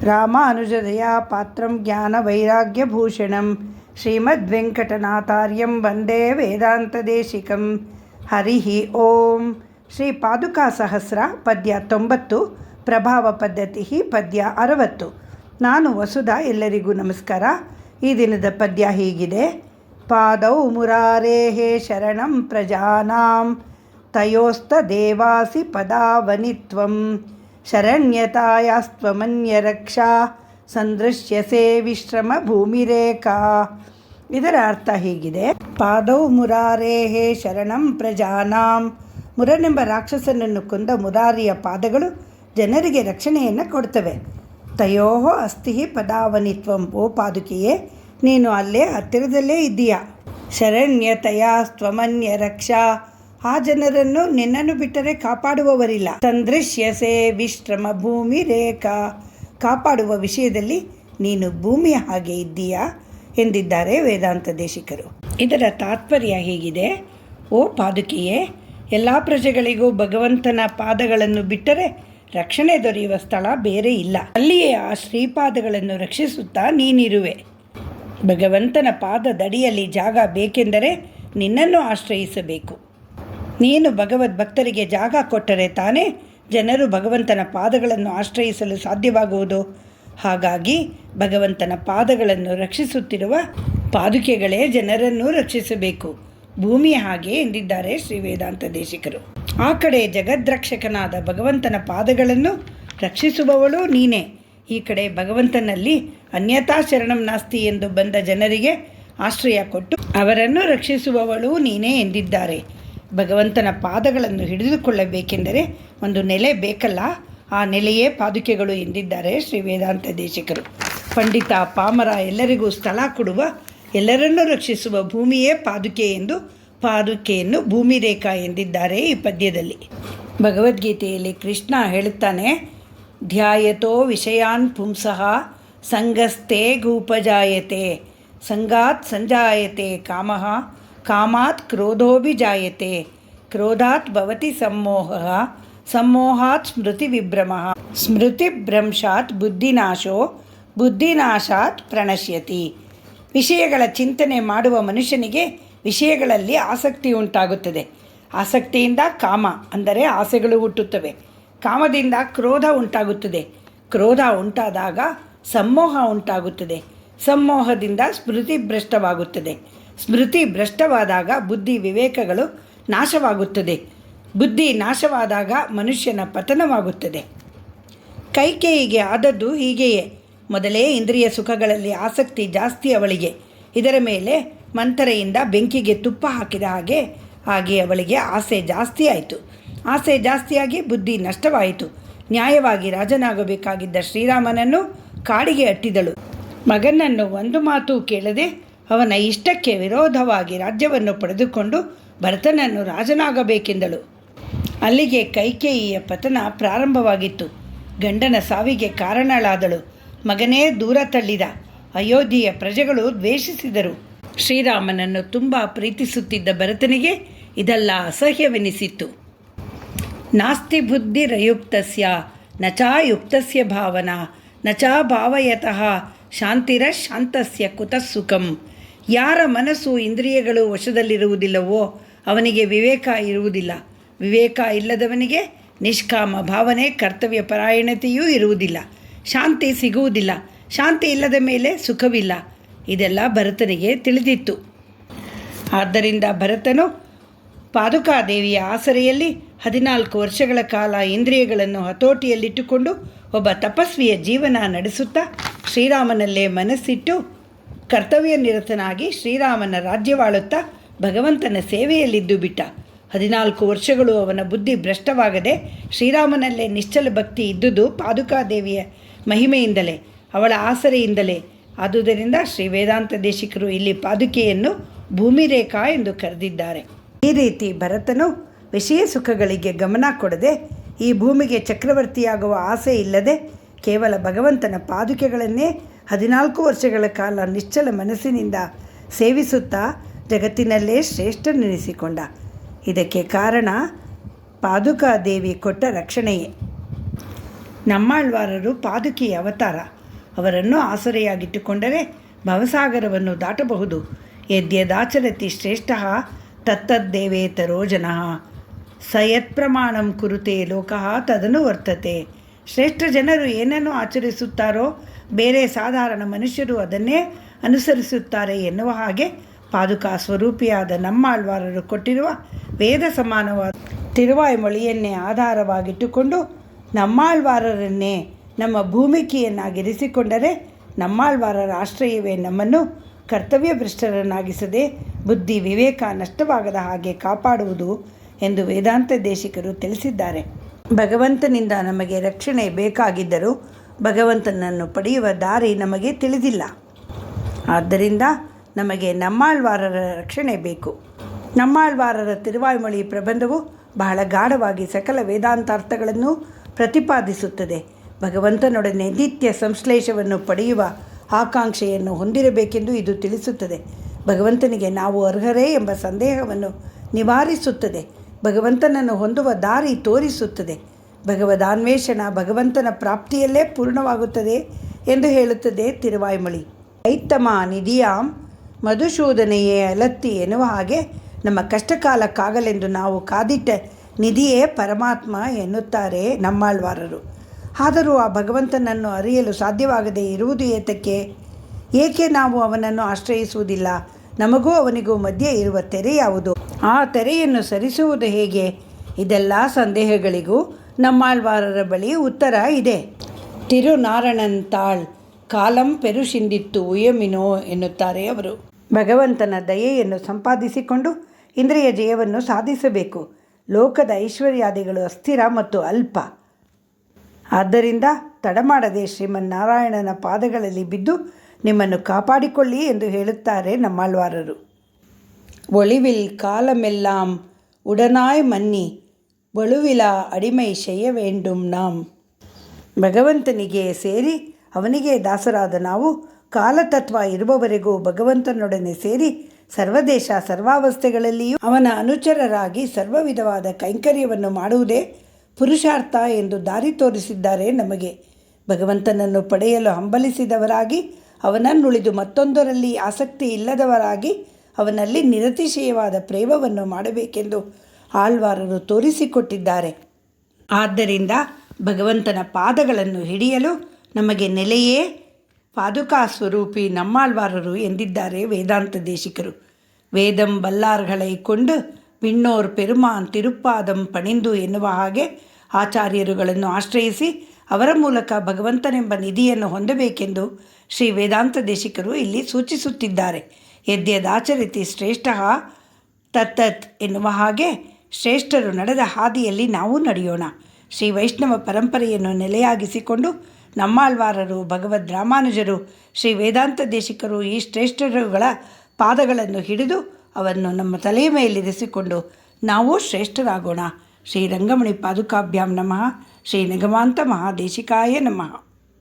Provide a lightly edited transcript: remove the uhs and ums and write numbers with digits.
ರಾಮಾನುಜದಯಾ ಪಾತ್ರಂ ಜ್ಞಾನವೈರಾಗ್ಯಭೂಷಣಂ ಶ್ರೀಮದ್ವೆಂಕಟನಾಥಾರ್ಯಂ ವಂದೇ ವೇದಾಂತದೇಶಿಕಂ. ಹರಿ ಓಂ. ಶ್ರೀ ಪಾದುಕಾ ಸಹಸ್ರ ಪದ್ಯ 90, ಪ್ರಭಾವ ಪದ್ಧತಿ ಪದ್ಯ 60. ನಾನು ವಸುಧಾ. ಎಲ್ಲರಿಗೂ ನಮಸ್ಕಾರ. ಈ ದಿನದ ಪದ್ಯ ಹೀಗಿದೆ. ಪಾದೌ ಮುರಾರೇಹೇ ಶರಣಂ ಪ್ರಜಾನಾಂ ತಯೋಸ್ತದೇವಾಸಿ ಪದಾವನಿತ್ವಂ ಶರಣ್ಯತಾಯಾಸ್ತ್ವಮನ್ಯರಕ್ಷಾ ಸಂದೃಶ್ಯಸೆ ವಿಶ್ರಮ ಭೂಮಿರೇಖಾ. ಇದರ ಅರ್ಥ ಹೀಗಿದೆ. ಪಾದೌ ಮುರಾರೇಹೇ ಶರಣಂ ಪ್ರಜಾನಾಂ. ಮುರನೆಂಬ ರಾಕ್ಷಸನನ್ನು ಕೊಂದ ಮುರಾರಿಯ ಪಾದಗಳು ಜನರಿಗೆ ರಕ್ಷಣೆಯನ್ನು ಕೊಡ್ತವೆ. ತಯೋ ಅಸ್ತಿ ಪದಾವನಿತ್ವಂ. ಓ ಪಾದುಕೆಯೇ, ನೀನು ಅಲ್ಲೇ ಹತ್ತಿರದಲ್ಲೇ ಇದ್ದೀಯಾ. ಶರಣ್ಯತಯಾ ಸ್ವಮನ್ಯ ರಕ್ಷಾ. ಆ ಜನರನ್ನು ನಿನ್ನನ್ನು ಬಿಟ್ಟರೆ ಕಾಪಾಡುವವರಿಲ್ಲ. ಸಂದೃಶ್ಯಸೆ ವಿಶ್ರಮ ಭೂಮಿ ರೇಖಾ. ಕಾಪಾಡುವ ವಿಷಯದಲ್ಲಿ ನೀನು ಭೂಮಿಯ ಹಾಗೆ ಇದ್ದೀಯಾ ಎಂದಿದ್ದಾರೆ ವೇದಾಂತ ದೇಶಿಕರು. ಇದರ ತಾತ್ಪರ್ಯ ಹೀಗಿದೆ. ಓ ಪಾದುಕೆಯೇ, ಎಲ್ಲ ಪ್ರಜೆಗಳಿಗೂ ಭಗವಂತನ ಪಾದಗಳನ್ನು ಬಿಟ್ಟರೆ ರಕ್ಷಣೆ ದೊರೆಯುವ ಸ್ಥಳ ಬೇರೆ ಇಲ್ಲ. ಅಲ್ಲಿಯೇ ಆ ಶ್ರೀಪಾದಗಳನ್ನು ರಕ್ಷಿಸುತ್ತಾ ನೀನಿರುವೆ. ಭಗವಂತನ ಪಾದದಡಿಯಲ್ಲಿ ಜಾಗ ಬೇಕೆಂದರೆ ನಿನ್ನನ್ನು ಆಶ್ರಯಿಸಬೇಕು. ನೀನು ಭಗವದ್ಭಕ್ತರಿಗೆ ಜಾಗ ಕೊಟ್ಟರೆ ತಾನೇ ಜನರು ಭಗವಂತನ ಪಾದಗಳನ್ನು ಆಶ್ರಯಿಸಲು ಸಾಧ್ಯವಾಗುವುದು. ಹಾಗಾಗಿ ಭಗವಂತನ ಪಾದಗಳನ್ನು ರಕ್ಷಿಸುತ್ತಿರುವ ಪಾದುಕೆಗಳೇ ಜನರನ್ನು ರಕ್ಷಿಸಬೇಕು, ಭೂಮಿಯ ಹಾಗೆ ಎಂದಿದ್ದಾರೆ ಶ್ರೀ ವೇದಾಂತ ದೇಶಿಕರು. ಆ ಕಡೆ ಜಗದ್ರಕ್ಷಕನಾದ ಭಗವಂತನ ಪಾದಗಳನ್ನು ರಕ್ಷಿಸುವವಳು ನೀನೇ. ಈ ಕಡೆ ಭಗವಂತನಲ್ಲಿ ಅನ್ಯಥಾ ಶರಣಂ ನಾಸ್ತಿ ಎಂದು ಬಂದ ಜನರಿಗೆ ಆಶ್ರಯ ಕೊಟ್ಟು ಅವರನ್ನು ರಕ್ಷಿಸುವವಳು ನೀನೇ ಎಂದಿದ್ದಾರೆ. ಭಗವಂತನ ಪಾದಗಳನ್ನು ಹಿಡಿದುಕೊಳ್ಳಬೇಕೆಂದರೆ ಒಂದು ನೆಲೆ ಬೇಕಲ್ಲ, ಆ ನೆಲೆಯೇ ಪಾದುಕೆಗಳು ಎಂದಿದ್ದಾರೆ ಶ್ರೀ ವೇದಾಂತ ದೇಶಿಕರು. ಪಂಡಿತ ಪಾಮರ ಎಲ್ಲರಿಗೂ ಸ್ಥಳ ಕೊಡುವ, ಎಲ್ಲರನ್ನೂ ರಕ್ಷಿಸುವ ಭೂಮಿಯೇ ಪಾದುಕೆ ಎಂದು ಪಾದುಕೆಯನ್ನು ಭೂಮಿ ರೇಖಾ ಎಂದಿದ್ದಾರೆ ಈ ಪದ್ಯದಲ್ಲಿ. ಭಗವದ್ಗೀತೆಯಲ್ಲಿ ಕೃಷ್ಣ ಹೇಳುತ್ತಾನೆ, ಧ್ಯಾಯತೋ ವಿಷಯಾನ್ ಪುಂಸಃ ಸಂಗಸ್ತೆ ಗೋಪಜಾಯತೆ ಸಂಗಾತ್ ಸಂಜಾಯತೆ ಕಾಮಃ ಕಾಮಾತ್ ಕ್ರೋಧೋಭಿಜಾಯತೆ ಕ್ರೋಧಾತ್ ಭವತಿ ಸಮ್ಮೋಹಃ ಸಮ್ಮೋಹಾತ್ ಸ್ಮೃತಿ ವಿಭ್ರಮಃ ಸ್ಮೃತಿಭ್ರಂಶಾತ್ ಬುದ್ಧಿನಾಶೋ ಬುದ್ಧಿನಾಶಾತ್ ಪ್ರಣಶ್ಯತಿ. ವಿಷಯಗಳ ಚಿಂತನೆ ಮಾಡುವ ಮನುಷ್ಯನಿಗೆ ವಿಷಯಗಳಲ್ಲಿ ಆಸಕ್ತಿ ಉಂಟಾಗುತ್ತದೆ. ಆಸಕ್ತಿಯಿಂದ ಕಾಮ ಅಂದರೆ ಆಸೆಗಳು ಹುಟ್ಟುತ್ತವೆ. ಕಾಮದಿಂದ ಕ್ರೋಧ ಉಂಟಾಗುತ್ತದೆ. ಕ್ರೋಧ ಉಂಟಾದಾಗ ಸಮ್ಮೋಹ ಉಂಟಾಗುತ್ತದೆ. ಸಮ್ಮೋಹದಿಂದ ಸ್ಮೃತಿ ಭ್ರಷ್ಟವಾಗುತ್ತದೆ. ಸ್ಮೃತಿ ಭ್ರಷ್ಟವಾದಾಗ ಬುದ್ಧಿ ವಿವೇಕಗಳು ನಾಶವಾಗುತ್ತದೆ. ಬುದ್ಧಿ ನಾಶವಾದಾಗ ಮನುಷ್ಯನ ಪತನವಾಗುತ್ತದೆ. ಕೈಕೇಯಿಗೆ ಆದದ್ದು ಹೀಗೆಯೇ. ಮೊದಲೇ ಇಂದ್ರಿಯ ಸುಖಗಳಲ್ಲಿ ಆಸಕ್ತಿ ಜಾಸ್ತಿ ಅವಳಿಗೆ. ಇದರ ಮೇಲೆ ಮಂಥರೆಯಿಂದ ಬೆಂಕಿಗೆ ತುಪ್ಪ ಹಾಕಿದ ಹಾಗೆ ಅವಳಿಗೆ ಆಸೆ ಜಾಸ್ತಿ ಆಯಿತು. ಆಸೆ ಜಾಸ್ತಿಯಾಗಿ ಬುದ್ಧಿ ನಷ್ಟವಾಯಿತು. ನ್ಯಾಯವಾಗಿ ರಾಜನಾಗಬೇಕಾಗಿದ್ದ ಶ್ರೀರಾಮನನ್ನು ಕಾಡಿಗೆ ಅಟ್ಟಿದಳು. ಮಗನನ್ನು ಒಂದು ಮಾತು ಕೇಳದೆ ಅವನ ಇಷ್ಟಕ್ಕೆ ವಿರೋಧವಾಗಿ ರಾಜ್ಯವನ್ನು ಪಡೆದುಕೊಂಡು ಭರತನನ್ನು ರಾಜನಾಗಬೇಕೆಂದಳು. ಅಲ್ಲಿಗೆ ಕೈಕೇಯಿಯ ಪತನ ಪ್ರಾರಂಭವಾಗಿತ್ತು. ಗಂಡನ ಸಾವಿಗೆ ಕಾರಣಳಾದಳು. ಮಗನೇ ದೂರ ತಳ್ಳಿದ. ಅಯೋಧ್ಯೆಯ ಪ್ರಜೆಗಳು ದ್ವೇಷಿಸಿದರು. ಶ್ರೀರಾಮನನ್ನು ತುಂಬ ಪ್ರೀತಿಸುತ್ತಿದ್ದ ಭರತನಿಗೆ ಇದೆಲ್ಲ ಅಸಹ್ಯವೆನಿಸಿತ್ತು. ನಾಸ್ತಿ ಬುದ್ಧಿರಯುಕ್ತಸ್ಯ ನ ಚ ಯುಕ್ತಸ್ಯ ಭಾವನಾ ನ ಚ ಭಾವಯತಃ ಶಾಂತಿರಶಾಂತಸ್ಯ ಕುತಃ ಸುಖಂ. ಯಾರ ಮನಸ್ಸು ಇಂದ್ರಿಯಗಳು ವಶದಲ್ಲಿರುವುದಿಲ್ಲವೋ ಅವನಿಗೆ ವಿವೇಕ ಇರುವುದಿಲ್ಲ. ವಿವೇಕ ಇಲ್ಲದವನಿಗೆ ನಿಷ್ಕಾಮ ಭಾವನೆ, ಕರ್ತವ್ಯ ಪರಾಯಣತೆಯೂ ಇರುವುದಿಲ್ಲ. ಶಾಂತಿ ಸಿಗುವುದಿಲ್ಲ. ಶಾಂತಿ ಇಲ್ಲದ ಮೇಲೆ ಸುಖವಿಲ್ಲ. ಇದೆಲ್ಲ ಭರತನಿಗೆ ತಿಳಿದಿತ್ತು. ಆದ್ದರಿಂದ ಭರತನು ಪಾದುಕಾದೇವಿಯ ಆಸರೆಯಲ್ಲಿ 14 ವರ್ಷಗಳ ಕಾಲ ಇಂದ್ರಿಯಗಳನ್ನು ಹತೋಟಿಯಲ್ಲಿಟ್ಟುಕೊಂಡು ಒಬ್ಬ ತಪಸ್ವಿಯ ಜೀವನ ನಡೆಸುತ್ತಾ ಶ್ರೀರಾಮನಲ್ಲೇ ಮನಸ್ಸಿಟ್ಟು ಕರ್ತವ್ಯ ನಿರತನಾಗಿ ಶ್ರೀರಾಮನ ರಾಜ್ಯವಾಳುತ್ತಾ ಭಗವಂತನ ಸೇವೆಯಲ್ಲಿದ್ದು ಬಿಟ್ಟ. 14 ವರ್ಷಗಳು ಅವನ ಬುದ್ಧಿ ಭ್ರಷ್ಟವಾಗದೆ ಶ್ರೀರಾಮನಲ್ಲೇ ನಿಶ್ಚಲ ಭಕ್ತಿ ಇದ್ದುದು ಪಾದುಕಾದೇವಿಯ ಮಹಿಮೆಯಿಂದಲೇ, ಅವಳ ಆಸರೆಯಿಂದಲೇ. ಆದುದರಿಂದ ಶ್ರೀ ವೇದಾಂತ ದೇಶಿಕರು ಇಲ್ಲಿ ಪಾದುಕೆಯನ್ನು ಭೂಮಿ ರೇಖಾ ಎಂದು ಕರೆದಿದ್ದಾರೆ. ಈ ರೀತಿ ಭರತನು ವಿಷಯ ಸುಖಗಳಿಗೆ ಗಮನ ಕೊಡದೆ, ಈ ಭೂಮಿಗೆ ಚಕ್ರವರ್ತಿಯಾಗುವ ಆಸೆ ಇಲ್ಲದೆ ಕೇವಲ ಭಗವಂತನ ಪಾದುಕೆಗಳನ್ನೇ 14 ವರ್ಷಗಳ ಕಾಲ ನಿಶ್ಚಲ ಮನಸ್ಸಿನಿಂದ ಸೇವಿಸುತ್ತಾ ಜಗತ್ತಿನಲ್ಲೇ ಶ್ರೇಷ್ಠನೆನಿಸಿಕೊಂಡ. ಇದಕ್ಕೆ ಕಾರಣ ಪಾದುಕಾದೇವಿ ಕೊಟ್ಟ ರಕ್ಷಣೆಯೇ. ನಮ್ಮಾಳ್ವಾರರು ಪಾದುಕೆಯ ಅವತಾರ. ಅವರನ್ನು ಆಸರೆಯಾಗಿಟ್ಟುಕೊಂಡರೆ ಭವಸಾಗರವನ್ನು ದಾಟಬಹುದು. ಯದ್ಯದಾಚರತಿ ಶ್ರೇಷ್ಠ ತತ್ತದ್ದೇವೇತರೋ ಜನಃ ಸ ಯತ್ಪ್ರಮಾಣಂ ಕುರುತೆ ಲೋಕಃ ತದನು ವರ್ತತೆ. ಶ್ರೇಷ್ಠ ಜನರು ಏನನ್ನು ಆಚರಿಸುತ್ತಾರೋ ಬೇರೆ ಸಾಧಾರಣ ಮನುಷ್ಯರು ಅದನ್ನೇ ಅನುಸರಿಸುತ್ತಾರೆ ಎನ್ನುವ ಹಾಗೆ ಪಾದುಕಾ ಸ್ವರೂಪಿಯಾದ ನಮ್ಮಾಳ್ವಾರರು ಕೊಟ್ಟಿರುವ ವೇದ ಸಮಾನವಾದ ತಿರುವಾಯ್ಮೊಳಿಯನ್ನೇ ಆಧಾರವಾಗಿಟ್ಟುಕೊಂಡು ನಮ್ಮಾಳ್ವಾರರನ್ನೇ ನಮ್ಮ ಭೂಮಿಕೆಯನ್ನಾಗಿರಿಸಿಕೊಂಡರೆ ನಮ್ಮಾಳ್ವಾರರ ಆಶ್ರಯವೇ ನಮ್ಮನ್ನು ಕರ್ತವ್ಯಭ್ರಷ್ಟರನ್ನಾಗಿಸದೆ ಬುದ್ಧಿ ವಿವೇಕ ನಷ್ಟವಾಗದ ಹಾಗೆ ಕಾಪಾಡುವುದು ಎಂದು ವೇದಾಂತ ದೇಶಿಕರು ತಿಳಿಸಿದ್ದಾರೆ. ಭಗವಂತನಿಂದ ನಮಗೆ ರಕ್ಷಣೆ ಬೇಕಾಗಿದ್ದರೂ ಭಗವಂತನನ್ನು ಪಡೆಯುವ ದಾರಿ ನಮಗೆ ತಿಳಿದಿಲ್ಲ. ಆದ್ದರಿಂದ ನಮಗೆ ನಮ್ಮಾಳ್ವಾರರ ರಕ್ಷಣೆ ಬೇಕು. ನಮ್ಮಾಳ್ವಾರರ ತಿರುವಾಯ್ಮೊಳಿ ಪ್ರಬಂಧವು ಬಹಳ ಗಾಢವಾಗಿ ಸಕಲ ವೇದಾಂತಾರ್ಥಗಳನ್ನು ಪ್ರತಿಪಾದಿಸುತ್ತದೆ. ಭಗವಂತನೊಡನೆ ನಿತ್ಯ ಸಂಶ್ಲೇಷವನ್ನು ಪಡೆಯುವ ಆಕಾಂಕ್ಷೆಯನ್ನು ಹೊಂದಿರಬೇಕೆಂದು ಇದು ತಿಳಿಸುತ್ತದೆ. ಭಗವಂತನಿಗೆ ನಾವು ಅರ್ಹರೇ ಎಂಬ ಸಂದೇಹವನ್ನು ನಿವಾರಿಸುತ್ತದೆ. ಭಗವಂತನನ್ನು ಹೊಂದುವ ದಾರಿ ತೋರಿಸುತ್ತದೆ. ಭಗವದಾನ್ವೇಷಣ ಭಗವಂತನ ಪ್ರಾಪ್ತಿಯಲ್ಲೇ ಪೂರ್ಣವಾಗುತ್ತದೆ ಎಂದು ಹೇಳುತ್ತದೆ ತಿರುವಾಯ್ಮೊಳಿ. ಐತ್ತಮ ನಿಧಿಯಾಂ ಮಧುಸೂದನೆಯೇ ಅಲತ್ತಿ ಎನ್ನುವ ಹಾಗೆ ನಮ್ಮ ಕಷ್ಟಕಾಲಕ್ಕಾಗಲೆಂದು ನಾವು ಕಾದಿಟ್ಟ ನಿಧಿಯೇ ಪರಮಾತ್ಮ ಎನ್ನುತ್ತಾರೆ ನಮ್ಮಾಳ್ವಾರರು. ಆದರೂ ಆ ಭಗವಂತನನ್ನು ಅರಿಯಲು ಸಾಧ್ಯವಾಗದೇ ಇರುವುದು ಏತಕ್ಕೆ? ಏಕೆ ನಾವು ಅವನನ್ನು ಆಶ್ರಯಿಸುವುದಿಲ್ಲ? ನಮಗೂ ಅವನಿಗೂ ಮಧ್ಯೆ ಇರುವ ತೆರೆ ಯಾವುದು? ಆ ತೆರೆಯನ್ನು ಸರಿಸುವುದು ಹೇಗೆ? ಇದೆಲ್ಲ ಸಂದೇಹಗಳಿಗೂ ನಮ್ಮಾಳ್ವಾರರ ಬಳಿ ಉತ್ತರ ಇದೆ. ತಿರುನಾರಣಂತಾಳ್ ಕಾಲಂ ಪೆರುಶಿಂದಿತ್ತು ಉಯಮಿನೋ ಎನ್ನುತ್ತಾರೆ ಅವರು. ಭಗವಂತನ ದಯೆಯನ್ನು ಸಂಪಾದಿಸಿಕೊಂಡು ಇಂದ್ರಿಯ ಜಯವನ್ನು ಸಾಧಿಸಬೇಕು. ಲೋಕದ ಐಶ್ವರ್ಯಾದಿಗಳು ಅಸ್ಥಿರ ಮತ್ತು ಅಲ್ಪ. ಆದ್ದರಿಂದ ತಡಮಾಡದೆ ಶ್ರೀಮನ್ನಾರಾಯಣನ ಪಾದಗಳಲ್ಲಿ ಬಿದ್ದು ನಿಮ್ಮನ್ನು ಕಾಪಾಡಿಕೊಳ್ಳಿ ಎಂದು ಹೇಳುತ್ತಾರೆ ನಮ್ಮಾಳ್ವಾರರು. ಒಳಿವಿಲ್ ಕಾಲಮೆಲ್ಲಾಂ ಉಡನಾಯ್ ಮನ್ನಿ ಬಳುವಿಲ ಅಡಿಮೈ ಶೆಯ್ಯ ವೇಂಡುಂ ನಾಂ. ಭಗವಂತನಿಗೆ ಸೇರಿ ಅವನಿಗೆ ದಾಸರಾದ ನಾವು ಕಾಲತತ್ವ ಇರುವವರೆಗೂ ಭಗವಂತನೊಡನೆ ಸೇರಿ ಸರ್ವದೇಶ ಸರ್ವಾವಸ್ಥೆಗಳಲ್ಲಿಯೂ ಅವನ ಅನುಚರರಾಗಿ ಸರ್ವ ವಿಧವಾದ ಕೈಂಕರ್ಯವನ್ನು ಮಾಡುವುದೇ ಪುರುಷಾರ್ಥ ಎಂದು ದಾರಿ ತೋರಿಸಿದ್ದಾರೆ ನಮಗೆ. ಭಗವಂತನನ್ನು ಪಡೆಯಲು ಹಂಬಲಿಸಿದವರಾಗಿ ಅವನನ್ನುಳಿದು ಮತ್ತೊಂದರಲ್ಲಿ ಆಸಕ್ತಿ ಇಲ್ಲದವರಾಗಿ ಅವನಲ್ಲಿ ನಿರತಿಶಯವಾದ ಪ್ರೇಮವನ್ನು ಮಾಡಬೇಕೆಂದು ಆಳ್ವಾರರು ತೋರಿಸಿಕೊಟ್ಟಿದ್ದಾರೆ. ಆದ್ದರಿಂದ ಭಗವಂತನ ಪಾದಗಳನ್ನು ಹಿಡಿಯಲು ನಮಗೆ ನೆಲೆಯೇ ಪಾದುಕಾ ಸ್ವರೂಪಿ ನಮ್ಮಾಳ್ವಾರರು ಎಂದಿದ್ದಾರೆ ವೇದಾಂತ ದೇಶಿಕರು. ವೇದಂ ಬಲ್ಲಾರ್களை ಕೊಂಡು ವಿಣ್ಣೋರ್ ಪೆರುಮಾನ್ ತಿರುಪಾದಂ ಪಣಿಂದು ಎನ್ನುವ ಹಾಗೆ ಆಚಾರ್ಯರುಗಳನ್ನು ಆಶ್ರಯಿಸಿ ಅವರ ಮೂಲಕ ಭಗವಂತನೆಂಬ ನಿಧಿಯನ್ನು ಹೊಂದಬೇಕೆಂದು ಶ್ರೀ ವೇದಾಂತ ದೇಶಿಕರು ಇಲ್ಲಿ ಸೂಚಿಸುತ್ತಿದ್ದಾರೆ. ಯದ್ಯದಾಚರಿತಿ ಶ್ರೇಷ್ಠ ತತ್ತತ್ ಎನ್ನುವ ಹಾಗೆ ಶ್ರೇಷ್ಠರು ನಡೆದ ಹಾದಿಯಲ್ಲಿ ನಾವು ನಡೆಯೋಣ. ಶ್ರೀ ವೈಷ್ಣವ ಪರಂಪರೆಯನ್ನು ನೆಲೆಯಾಗಿಸಿಕೊಂಡು ನಮ್ಮಾಳ್ವಾರರು, ಭಗವದ್ ರಾಮಾನುಜರು, ಶ್ರೀ ವೇದಾಂತ ದೇಶಿಕರು ಈ ಶ್ರೇಷ್ಠರುಗಳ ಪಾದಗಳನ್ನು ಹಿಡಿದು ಅವನ್ನು ನಮ್ಮ ತಲೆಯ ಮೇಲಿರಿಸಿಕೊಂಡು ನಾವು ಶ್ರೇಷ್ಠರಾಗೋಣ. ಶ್ರೀ ರಂಗಮಣಿ ಪಾದುಕಾಭ್ಯಾಂ ನಮಃ. ಶ್ರೀ ನಿಗಮಾಂತ ಮಹಾದೇಶಿಕಾಯ ನಮಃ.